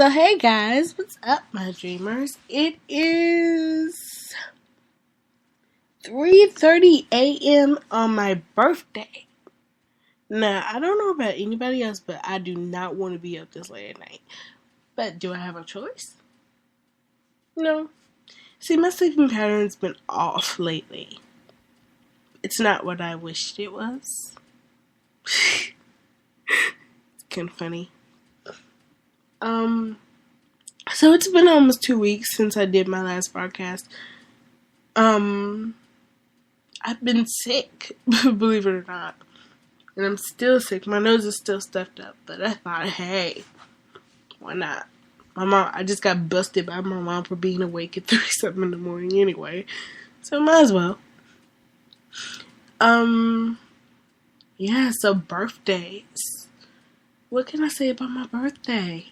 So hey guys, what's up my dreamers? It is 3:30 a.m. on my birthday. Now, I don't know about anybody else, but I do not want to be up this late at night. But do I have a choice? No. See, my sleeping pattern's been off lately. It's not what I wished it was. It's kind of funny. So it's been almost 2 weeks since I did my last podcast. I've been sick, believe it or not. And I'm still sick. My nose is still stuffed up. But I thought, hey, why not? I just got busted by my mom for being awake at 3-something in the morning anyway. So might as well. Yeah, so birthdays. What can I say about my birthday?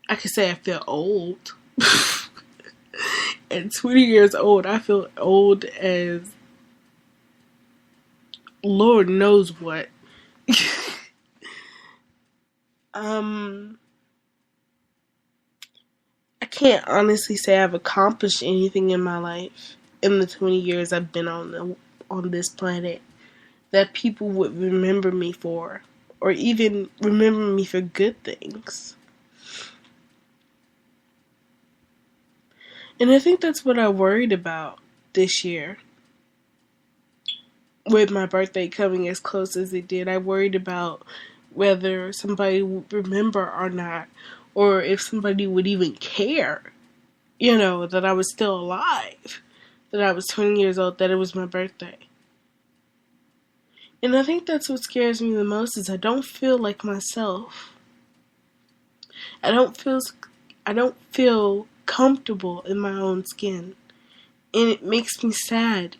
I can say I feel old. At 20 years old, I feel old as Lord knows what. I can't honestly say I've accomplished anything in my life in the 20 years I've been on this planet that people would remember me for, or even remember me for good things. And I think that's what I worried about this year. With my birthday coming as close as it did, I worried about whether somebody would remember or not, or if somebody would even care, that I was still alive, that I was 20 years old, that it was my birthday. And I think that's what scares me the most is I don't feel like myself. I don't feel comfortable in my own skin. And it makes me sad,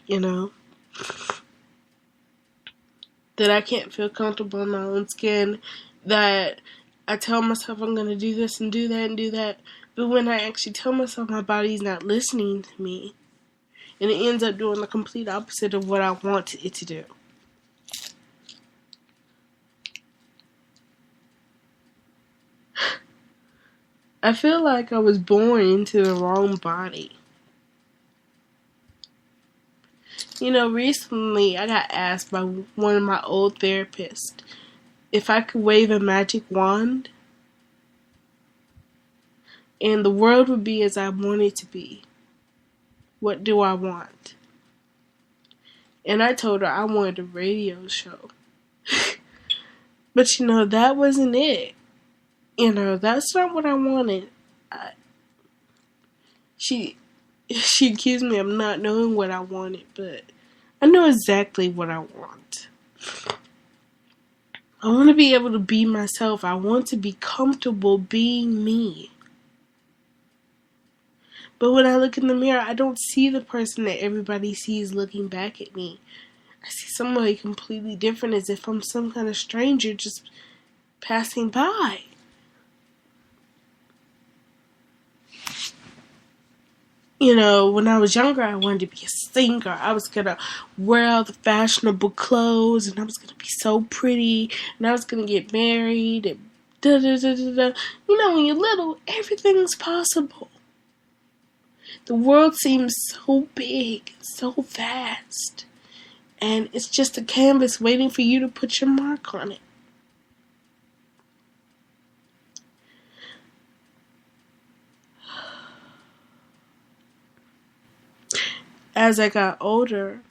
that I can't feel comfortable in my own skin, that I tell myself I'm going to do this and do that and do that, but when I actually tell myself my body's not listening to me, and it ends up doing the complete opposite of what I want it to do. I feel like I was born into the wrong body. Recently I got asked by one of my old therapists if I could wave a magic wand and the world would be as I want it to be. What do I want? And I told her I wanted a radio show. But that wasn't it. That's not what I wanted. She accused me of not knowing what I wanted, but I know exactly what I want. I want to be able to be myself. I want to be comfortable being me. But when I look in the mirror, I don't see the person that everybody sees looking back at me. I see somebody completely different, as if I'm some kind of stranger just passing by. When I was younger, I wanted to be a singer. I was going to wear all the fashionable clothes, and I was going to be so pretty, and I was going to get married, and da-da-da-da-da. When you're little, everything's possible. The world seems so big, so vast, and it's just a canvas waiting for you to put your mark on it. As I got older,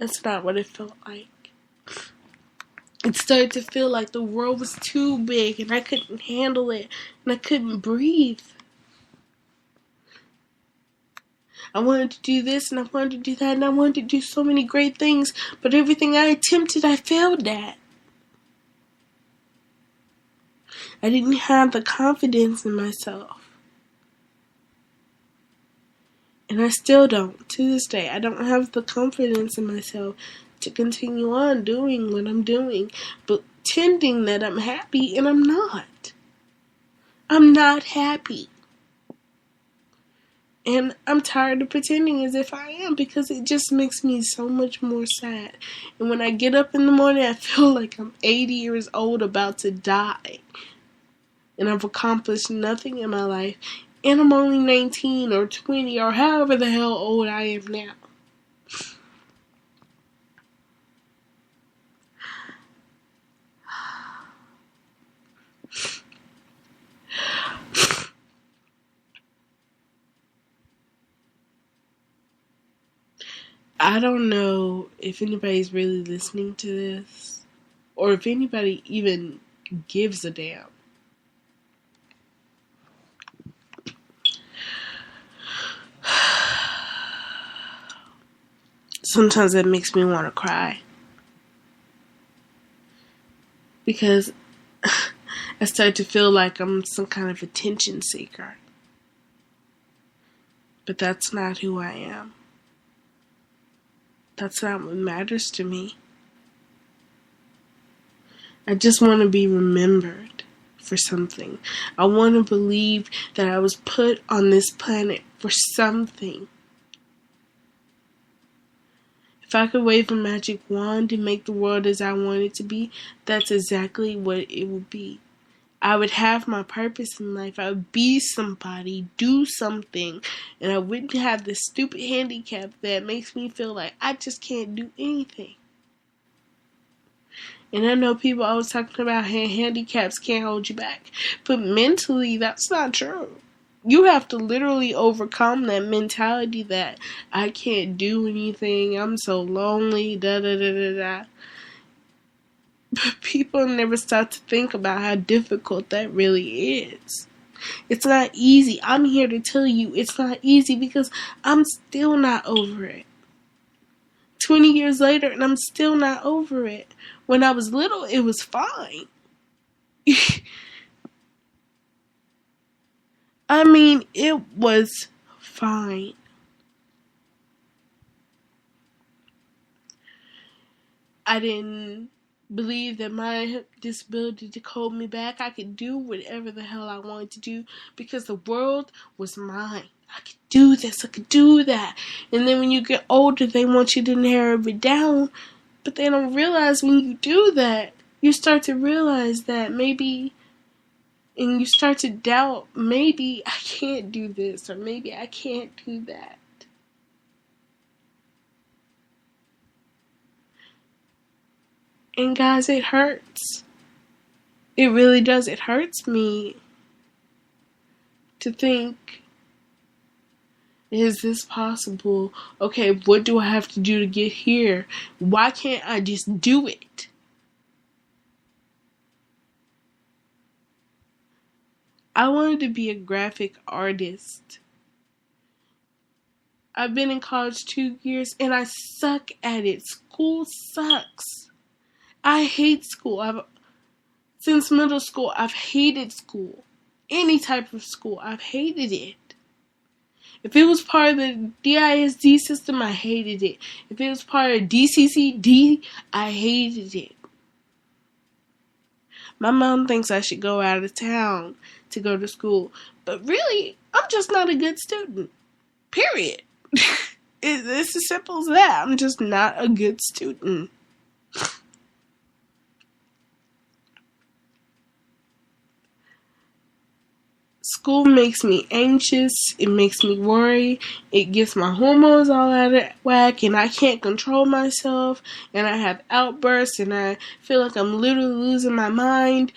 that's not what it felt like. It started to feel like the world was too big and I couldn't handle it and I couldn't breathe. I wanted to do this and I wanted to do that and I wanted to do so many great things, but everything I attempted, I failed at. I didn't have the confidence in myself. And I still don't. To this day, I don't have the confidence in myself to continue on doing what I'm doing, but pretending that I'm happy, and I'm not. I'm not happy. And I'm tired of pretending as if I am, because it just makes me so much more sad. And when I get up in the morning, I feel like I'm 80 years old about to die. and I've accomplished nothing in my life, and I'm only 19 or 20 or however the hell old I am now. I don't know if anybody's really listening to this, or if anybody even gives a damn. Sometimes it makes me want to cry. Because I start to feel like I'm some kind of attention seeker. But that's not who I am. That's not what matters to me. I just want to be remembered for something. I want to believe that I was put on this planet for something. If I could wave a magic wand and make the world as I want it to be, that's exactly what it would be. I would have my purpose in life. I would be somebody, do something, and I wouldn't have this stupid handicap that makes me feel like I just can't do anything. And I know people always talking about how handicaps can't hold you back, but mentally, that's not true. You have to literally overcome that mentality that I can't do anything, I'm so lonely, da da da da da. But people never stop to think about how difficult that really is. It's not easy. I'm here to tell you it's not easy because I'm still not over it. 20 years later and I'm still not over it. When I was little, it was fine. I mean, it was fine. I didn't believe that my disability could hold me back. I could do whatever the hell I wanted to do because the world was mine. I could do this, I could do that. And then when you get older, they want you to narrow it down. But they don't realize when you do that, you start to realize that maybe, and you start to doubt, maybe I can't do this, or maybe I can't do that. And guys, it hurts. It really does. It hurts me to think, is this possible? Okay, what do I have to do to get here? Why can't I just do it? I wanted to be a graphic artist. I've been in college 2 years and I suck at it. School sucks. I hate school. Since middle school, I've hated school. Any type of school, I've hated it. If it was part of the DISD system, I hated it. If it was part of DCCD, I hated it. My mom thinks I should go out of town to go to school. But really, I'm just not a good student. Period. It's as simple as that. I'm just not a good student. School makes me anxious, it makes me worry, it gets my hormones all out of whack, and I can't control myself, and I have outbursts, and I feel like I'm literally losing my mind.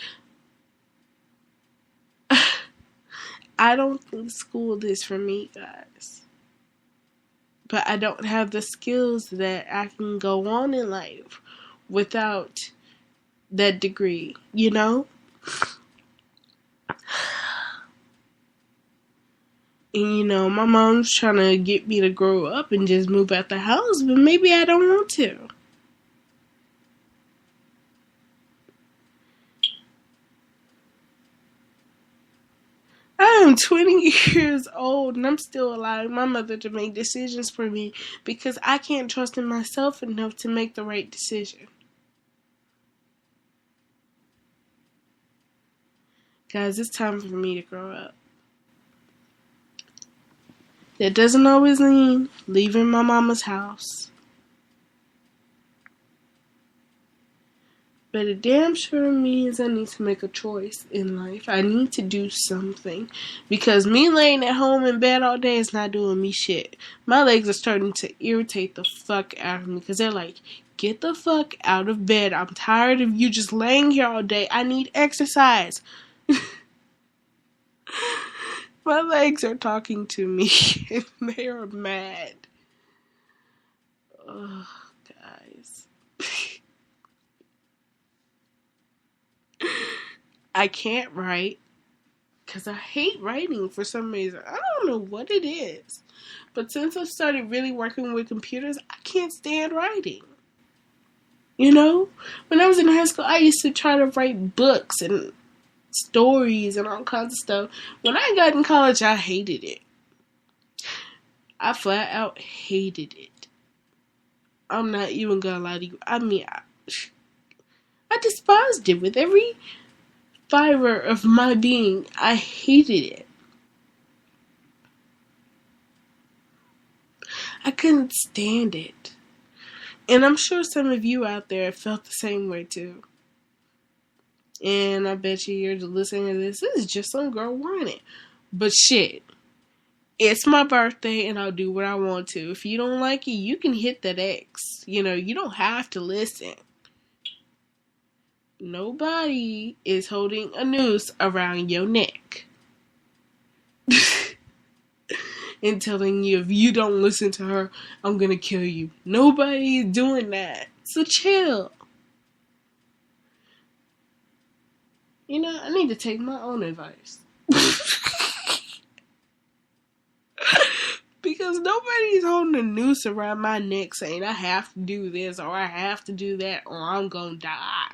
I don't think school is for me, guys. But I don't have the skills that I can go on in life without that degree, you know? And, you know, my mom's trying to get me to grow up and just move out the house, but maybe I don't want to. I am 20 years old and I'm still allowing my mother to make decisions for me because I can't trust in myself enough to make the right decision. Guys, it's time for me to grow up. That doesn't always mean leaving my mama's house. But it damn sure means I need to make a choice in life. I need to do something. Because me laying at home in bed all day is not doing me shit. My legs are starting to irritate the fuck out of me. Because they're like, get the fuck out of bed. I'm tired of you just laying here all day. I need exercise. My legs are talking to me. And they are mad. Ugh, guys. I can't write because I hate writing for some reason. I don't know what it is. But since I've started really working with computers, I can't stand writing. You know? When I was in high school, I used to try to write books and stories and all kinds of stuff. When I got in college, I hated it. I flat out hated it. I'm not even gonna lie to you. I mean, I despised it with every fiber of my being. I hated it. I couldn't stand it. And I'm sure some of you out there felt the same way too. And I bet you're listening to this. This is just some girl whining. But shit, it's my birthday and I'll do what I want to. If you don't like it, you can hit that X. You know, you don't have to listen. Nobody is holding a noose around your neck. And telling you if you don't listen to her, I'm gonna kill you. Nobody is doing that. So chill. You know, I need to take my own advice. Because nobody's holding a noose around my neck saying I have to do this or I have to do that or I'm gonna die.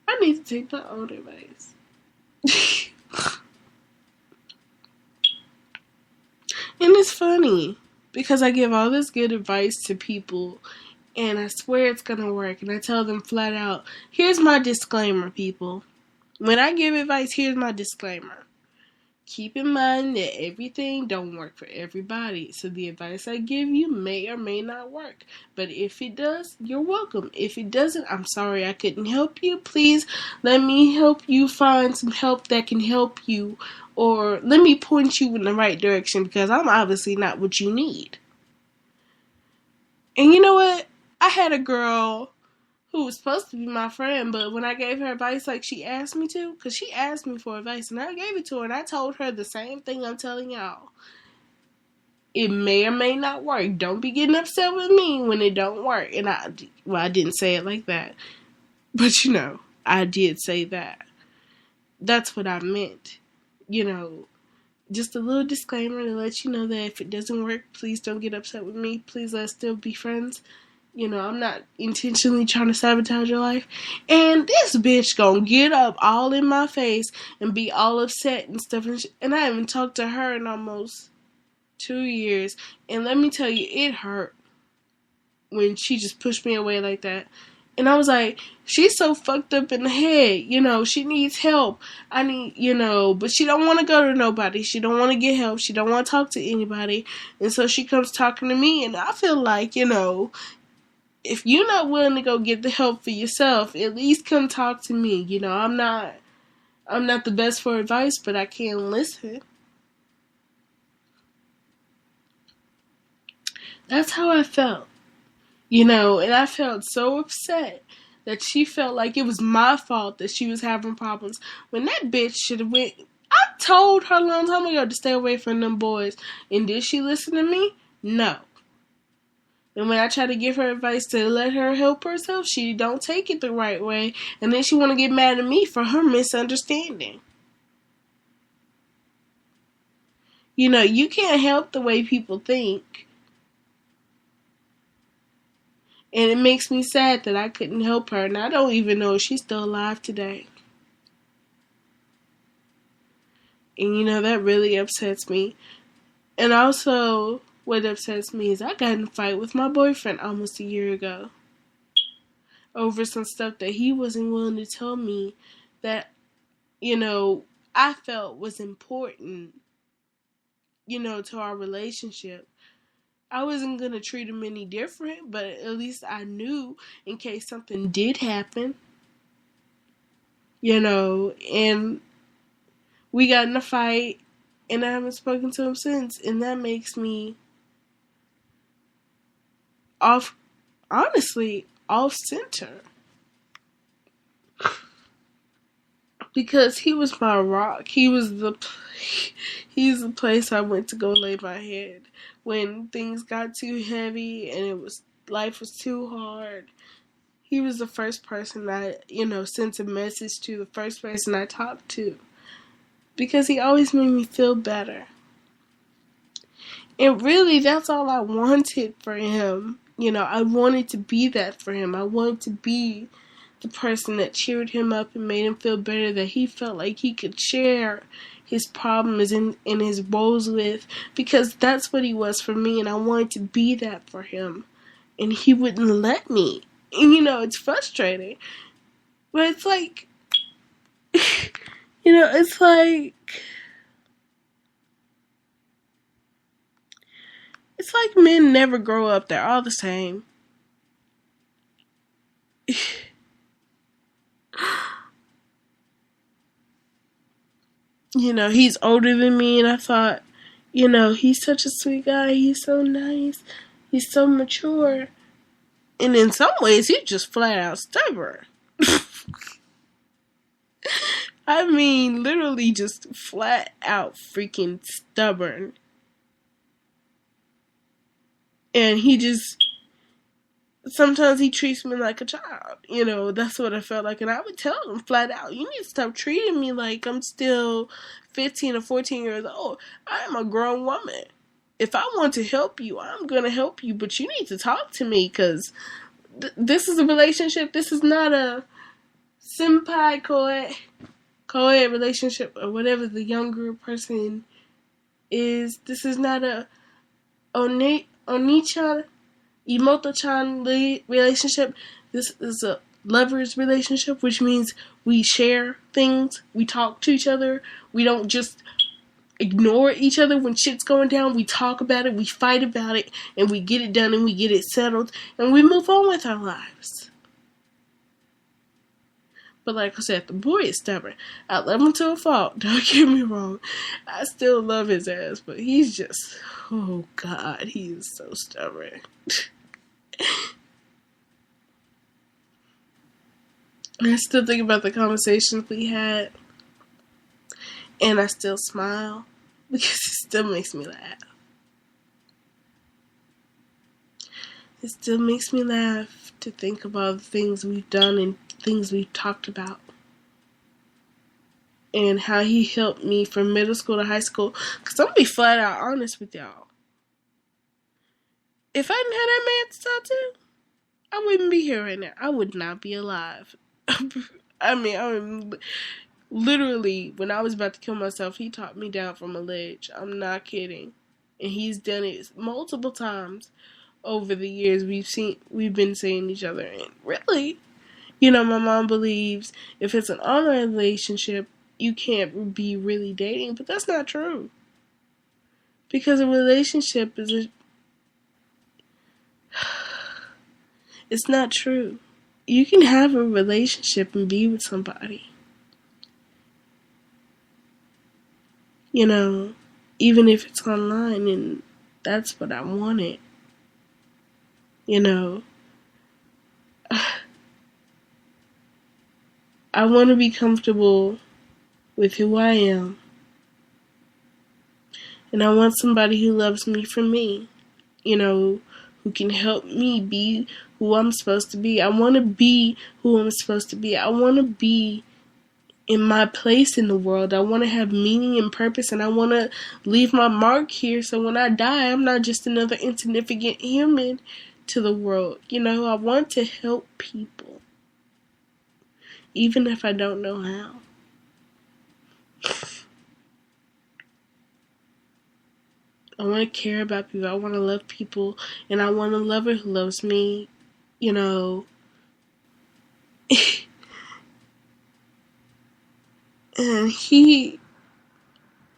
I need to take my own advice. And it's funny because I give all this good advice to people and I swear it's gonna work. And I tell them flat out, here's my disclaimer, people. When I give advice, here's my disclaimer. Keep in mind that everything don't work for everybody. So the advice I give you may or may not work. But if it does, you're welcome. If it doesn't, I'm sorry I couldn't help you. Please let me help you find some help that can help you. Or let me point you in the right direction because I'm obviously not what you need. And you know what? I had a girl who was supposed to be my friend, but when I gave her advice like she asked me to, because she asked me for advice, and I gave it to her, and I told her the same thing I'm telling y'all. It may or may not work. Don't be getting upset with me when it don't work. And I didn't say it like that. But, you know, I did say that. That's what I meant. You know, just a little disclaimer to let you know that if it doesn't work, please don't get upset with me. Please let's still be friends. You know, I'm not intentionally trying to sabotage your life. And this bitch gonna get up all in my face and be all upset and stuff. And I haven't talked to her in almost 2 years. And let me tell you, it hurt when she just pushed me away like that. And I was like, she's so fucked up in the head. You know, she needs help. But she don't want to go to nobody. She don't want to get help. She don't want to talk to anybody. And so she comes talking to me. And I feel like, you know, if you're not willing to go get the help for yourself, at least come talk to me. You know, I'm not the best for advice, but I can listen. That's how I felt. You know, and I felt so upset that she felt like it was my fault that she was having problems. When that bitch should have went, I told her a long time ago to stay away from them boys. And did she listen to me? No. And when I try to give her advice to let her help herself, she don't take it the right way. And then she want to get mad at me for her misunderstanding. You know, you can't help the way people think. And it makes me sad that I couldn't help her. And I don't even know if she's still alive today. And you know, that really upsets me. And also, what upsets me is I got in a fight with my boyfriend almost a year ago. Over some stuff that he wasn't willing to tell me that, you know, I felt was important, you know, to our relationship. I wasn't going to treat him any different, but at least I knew in case something did happen, and we got in a fight, and I haven't spoken to him since, and that makes me off, honestly, off center. Because he was my rock. He's the place I went to go lay my head when things got too heavy and life was too hard. He was the first person I, sent a message to, the first person I talked to. Because he always made me feel better. And really, that's all I wanted for him. I wanted to be that for him. I wanted to be the person that cheered him up and made him feel better, that he felt like he could share his problems and his woes with, because that's what he was for me, and I wanted to be that for him. And he wouldn't let me. And, it's frustrating. But it's like, it's like men never grow up. They're all the same. He's older than me, and I thought, he's such a sweet guy. He's so nice. He's so mature. And in some ways, he's just flat out stubborn. I mean, literally just flat out freaking stubborn. And sometimes he treats me like a child. That's what I felt like. And I would tell him flat out, you need to stop treating me like I'm still 15 or 14 years old. I am a grown woman. If I want to help you, I'm going to help you. But you need to talk to me, because this is a relationship. This is not a senpai co-ed relationship, or whatever the younger person is. This is not a Oni-chan, Imoto-chan relationship. This is a lover's relationship, which means we share things, we talk to each other, we don't just ignore each other when shit's going down. We talk about it, we fight about it, and we get it done, and we get it settled, and we move on with our lives. But like I said, the boy is stubborn. I love him to a fault, don't get me wrong. I still love his ass, but he's just, oh God, he is so stubborn. I still think about the conversations we had, and I still smile, because it still makes me laugh. It still makes me laugh to think about the things we've done and things we've talked about. And how he helped me from middle school to high school. Because I'm going to be flat out honest with y'all. If I didn't have that man to talk to, I wouldn't be here right now. I would not be alive. I mean, literally, when I was about to kill myself, he talked me down from a ledge. I'm not kidding. And he's done it multiple times over the years we've been seeing each other. And really, my mom believes if it's an online relationship, you can't be really dating, but that's not true. Because a relationship it's not true. You can have a relationship and be with somebody. Even if it's online, and that's what I wanted. I want to be comfortable with who I am. And I want somebody who loves me for me. Who can help me be who I'm supposed to be. I want to be who I'm supposed to be. I want to be in my place in the world. I want to have meaning and purpose, and I want to leave my mark here, so when I die, I'm not just another insignificant human to the world. I want to help people, even if I don't know how. I want to care about people. I want to love people, and I want a lover who loves me. And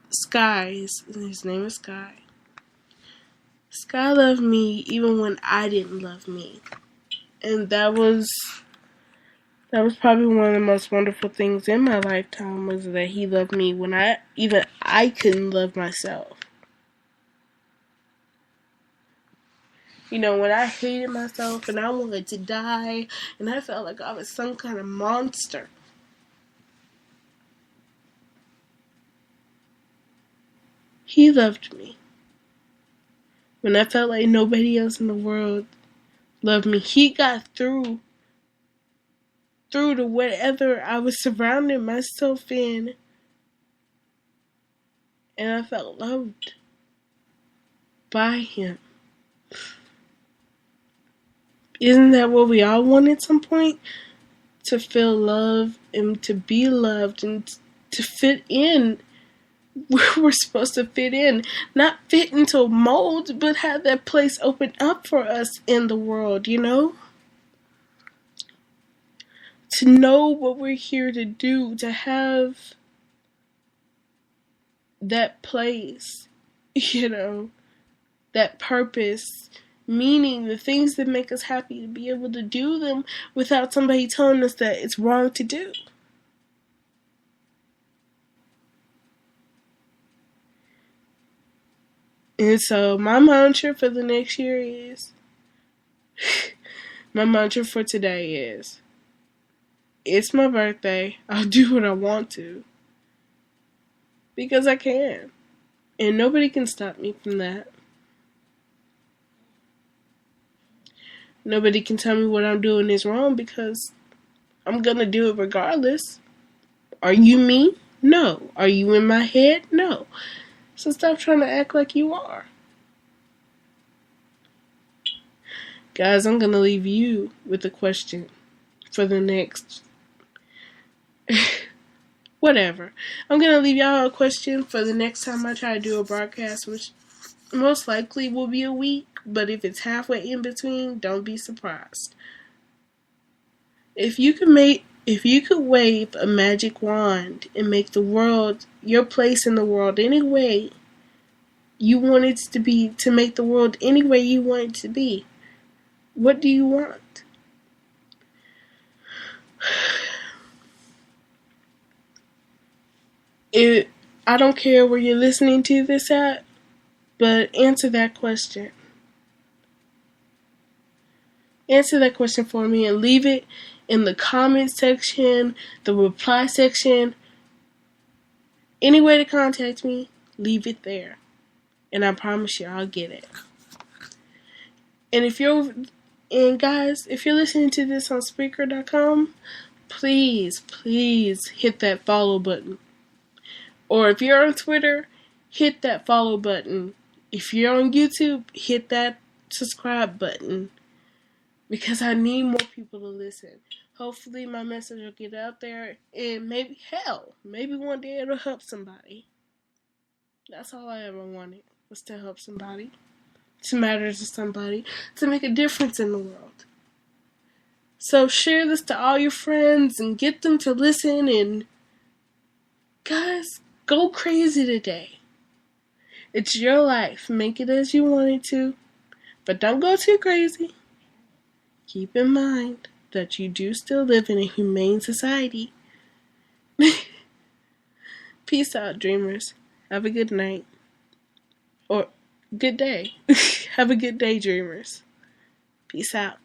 Sky, his name is Sky. God loved me even when I didn't love me. And that was probably one of the most wonderful things in my lifetime, was that he loved me when I couldn't love myself. You know, when I hated myself and I wanted to die and I felt like I was some kind of monster. He loved me. When I felt like nobody else in the world loved me, he got through to whatever I was surrounding myself in, and I felt loved by him. Isn't that what we all want at some point? To feel love and to be loved and to fit in where we're supposed to fit in. Not fit into a mold, but have that place open up for us in the world, you know? To know what we're here to do, to have that place, you know, that purpose, meaning, the things that make us happy, to be able to do them without somebody telling us that it's wrong to do. And so my mantra for the next year is, my mantra for today is, it's my birthday, I'll do what I want to. Because I can. And nobody can stop me from that. Nobody can tell me what I'm doing is wrong, because I'm gonna do it regardless. Are you me? No. Are you in my head? No. So stop trying to act like you are. Guys, I'm gonna leave you with a question for the next whatever. I'm gonna leave y'all a question for the next time I try to do a broadcast, which most likely will be a week, but if it's halfway in between, don't be surprised. If you could wave a magic wand and make the world, your place in the world, any way you want it to be, to make the world any way you want it to be, what do you want? I don't care where you're listening to this at, but answer that question. Answer that question for me and leave it in the comment section, the reply section. Any way to contact me, leave it there. And I promise you, I'll get it. And guys, if you're listening to this on Spreaker.com, please hit that follow button. Or if you're on Twitter, hit that follow button. If you're on YouTube, hit that subscribe button. Because I need more people to listen. Hopefully my message will get out there, and maybe one day it'll help somebody. That's all I ever wanted, was to help somebody, to matter to somebody, to make a difference in the world. So share this to all your friends and get them to listen, and guys, go crazy today. It's your life. Make it as you want it to, but don't go too crazy. Keep in mind that you do still live in a humane society. Peace out, dreamers. Have a good night. Or good day. Have a good day, dreamers. Peace out.